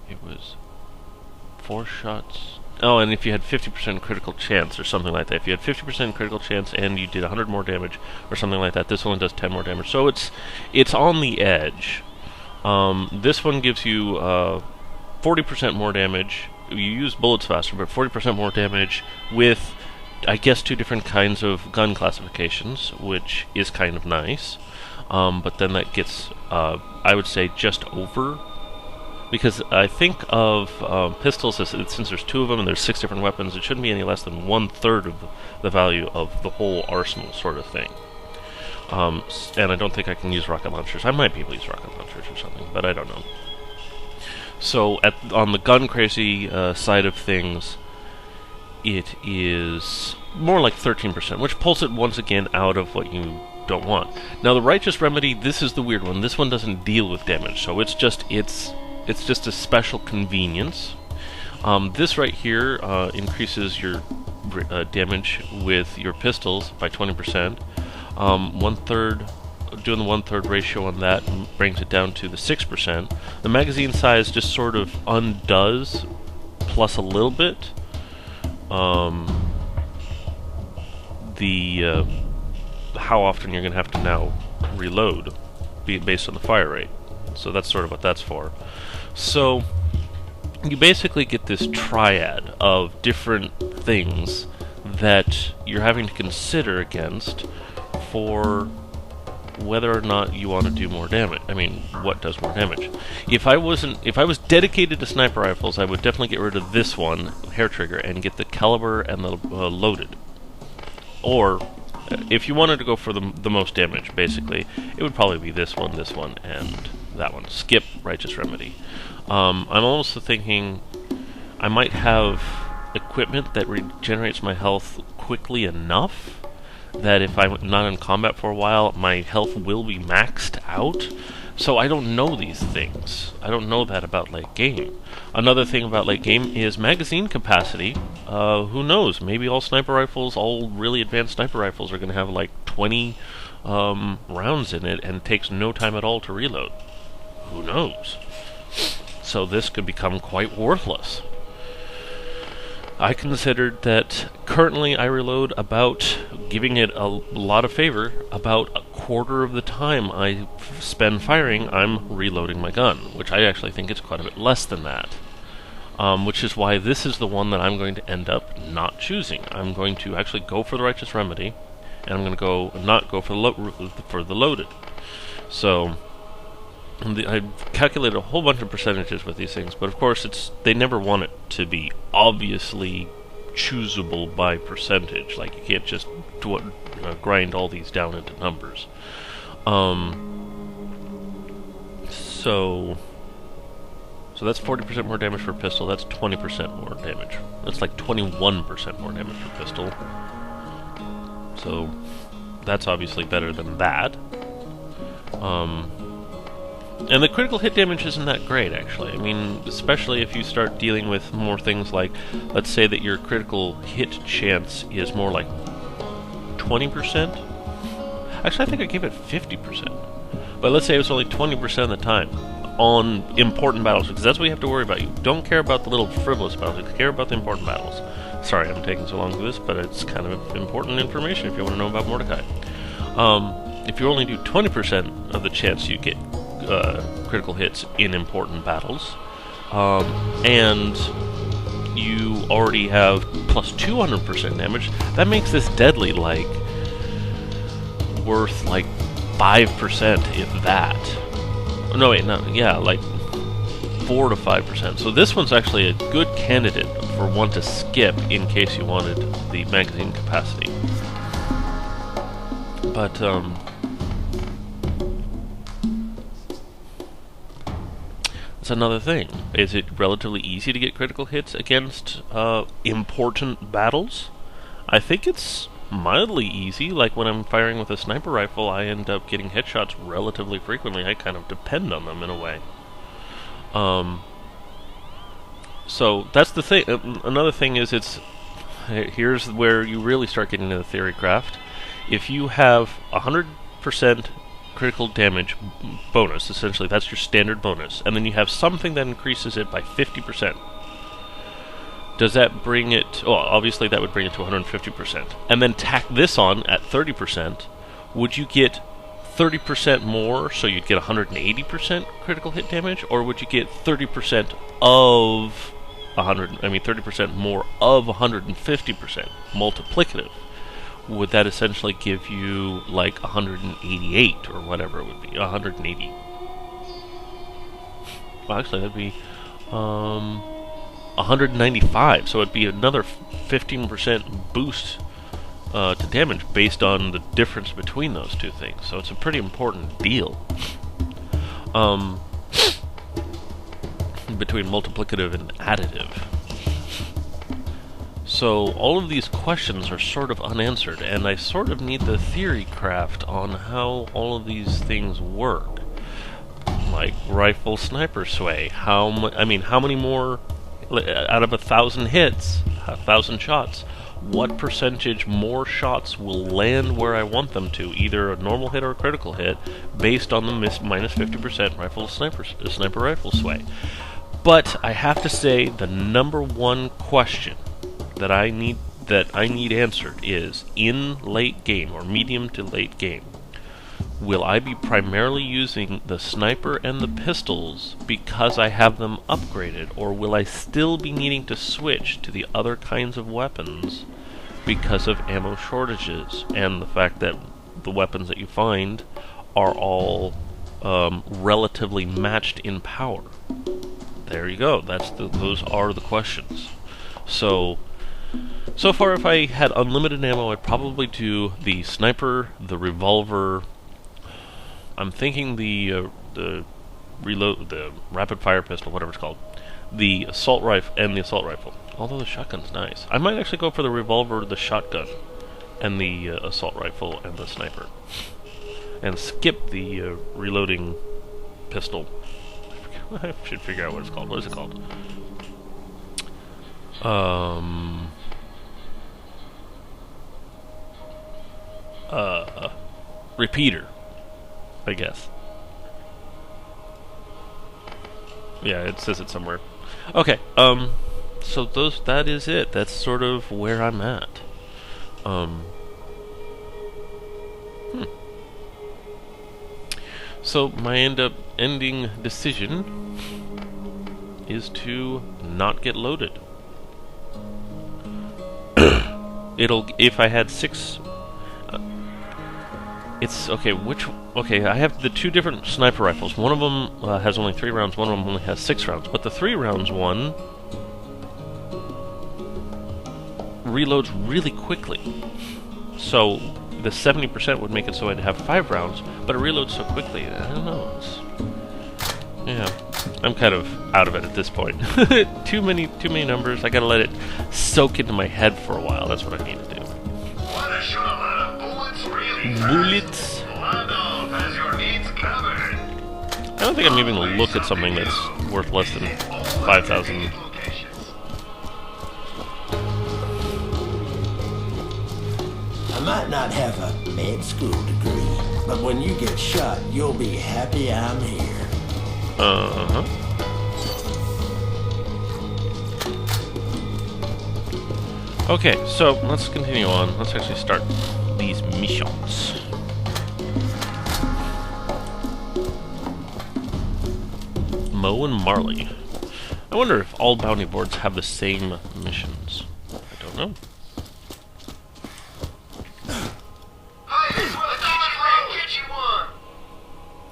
it was 4 shots. Oh, and if you had 50% critical chance or something like that. If you had 50% critical chance and you did 100 more damage or something like that, this one does 10 more damage. So it's on the edge. This one gives you 40% more damage. You use bullets faster, but 40% more damage with, I guess, 2 different kinds of gun classifications, which is kind of nice. But then that gets, I would say, just over. Because I think of pistols, as, since there's 2 of them and there's 6 different weapons, it shouldn't be any less than 1/3 of the value of the whole arsenal sort of thing. And I don't think I can use rocket launchers. I might be able to use rocket launchers or something, but I don't know. So on the gun crazy side of things, it is more like 13%, which pulls it once again out of what you don't want. Now the Righteous Remedy, this is the weird one. This one doesn't deal with damage, so it's just a special convenience. This right here increases your damage with your pistols by 20%. 1/3, doing the 1/3 ratio on that brings it down to the 6%. The magazine size just sort of undoes, plus a little bit. How often you're going to have to now reload, based on the fire rate. So that's sort of what that's for. So you basically get this triad of different things that you're having to consider against for whether or not you want to do more damage. I mean, what does more damage? If I was dedicated to sniper rifles, I would definitely get rid of this one, hair trigger, and get the caliber and the loaded. Or if you wanted to go for the most damage, basically, it would probably be this one, and that one. Skip Righteous Remedy. I'm also thinking I might have equipment that regenerates my health quickly enough that if I'm not in combat for a while, my health will be maxed out. So I don't know these things. I don't know that about late game. Another thing about late game is magazine capacity. Who knows? Maybe all sniper rifles, all really advanced sniper rifles, are going to have like 20 rounds in it, and it takes no time at all to reload. Who knows? So this could become quite worthless. I considered that currently I reload about, giving it a lot of favor, about a quarter of the time I spend firing, I'm reloading my gun, which I actually think is quite a bit less than that. Which is why this is the one that I'm going to end up not choosing. I'm going to actually go for the Righteous Remedy, and I'm going to not go for the loaded. So I calculated a whole bunch of percentages with these things, but of course they never want it to be obviously choosable by percentage. Like, you can't just grind all these down into numbers. So that's 40% more damage for pistol. That's 20% more damage. That's like 21% more damage for pistol. So that's obviously better than that. And the critical hit damage isn't that great, actually. I mean, especially if you start dealing with more things like, let's say that your critical hit chance is more like 20%. Actually, I think I gave it 50%. But let's say it was only 20% of the time on important battles, because that's what you have to worry about. You don't care about the little frivolous battles, you care about the important battles. Sorry I'm taking so long for this, but it's kind of important information if you want to know about Mordecai. If you only do 20% of the chance you get critical hits in important battles, and you already have plus 200% damage, that makes this deadly like worth like 5%, if that. No, wait, no, yeah, like 4 to 5%. So this one's actually a good candidate for one to skip in case you wanted the magazine capacity. But that's another thing. Is it relatively easy to get critical hits against important battles? I think it's mildly easy. Like when I'm firing with a sniper rifle, I end up getting headshots relatively frequently. I kind of depend on them in a way. So that's the thing. Another thing is, here's where you really start getting into the theory craft. If you have 100% critical damage bonus. Essentially, that's your standard bonus. And then you have something that increases it by 50%. Does that bring it... Well, obviously that would bring it to 150%. And then tack this on at 30%. Would you get 30% more, so you'd get 180% critical hit damage? Or would you get 30% of 30% more of 150%? Multiplicative. Would that essentially give you like 188 or whatever it would be? 180. Well, actually, that'd be 195. So it'd be another 15% boost to damage based on the difference between those two things. So it's a pretty important deal. Between multiplicative and additive. So all of these questions are sort of unanswered, and I sort of need the theory craft on how all of these things work. Like rifle sniper sway. How many more out of 1,000 hits, 1,000 shots? What percentage more shots will land where I want them to, either a normal hit or a critical hit, based on the minus 50% sniper rifle sway? But I have to say the number one question that I need answered is, in late game or medium to late game, will I be primarily using the sniper and the pistols because I have them upgraded, or will I still be needing to switch to the other kinds of weapons because of ammo shortages and the fact that the weapons that you find are all relatively matched in power? There you go. Those are the questions. So far, if I had unlimited ammo, I'd probably do the sniper, the revolver. I'm thinking the reload, the rapid fire pistol, whatever it's called, the assault rifle, and the assault rifle. Although the shotgun's nice, I might actually go for the revolver, the shotgun, and the assault rifle and the sniper, and skip the reloading pistol. I should figure out what it's called. What is it called? Repeater, I guess. Yeah, it says it somewhere. Okay, so that is it. That's sort of where I'm at. So my ending decision is to not get loaded. If I had 6, it's okay. I have the 2 different sniper rifles. One of them has only 3 rounds. One of them only has 6 rounds. But the 3 rounds one reloads really quickly. So the 70% would make it so I'd have 5 rounds, but it reloads so quickly. I don't know. Yeah, I'm kind of out of it at this point. Too many numbers. I gotta let it soak into my head for a while. That's what I need to do. Bullets. I don't think I'm even gonna look at something that's worth less than 5,000. I might not have a med school degree, but when you get shot, you'll be happy I'm here. Uh-huh. Okay, so let's continue on. Let's actually start these missions. Moe and Marley. I wonder if all bounty boards have the same missions. I don't know.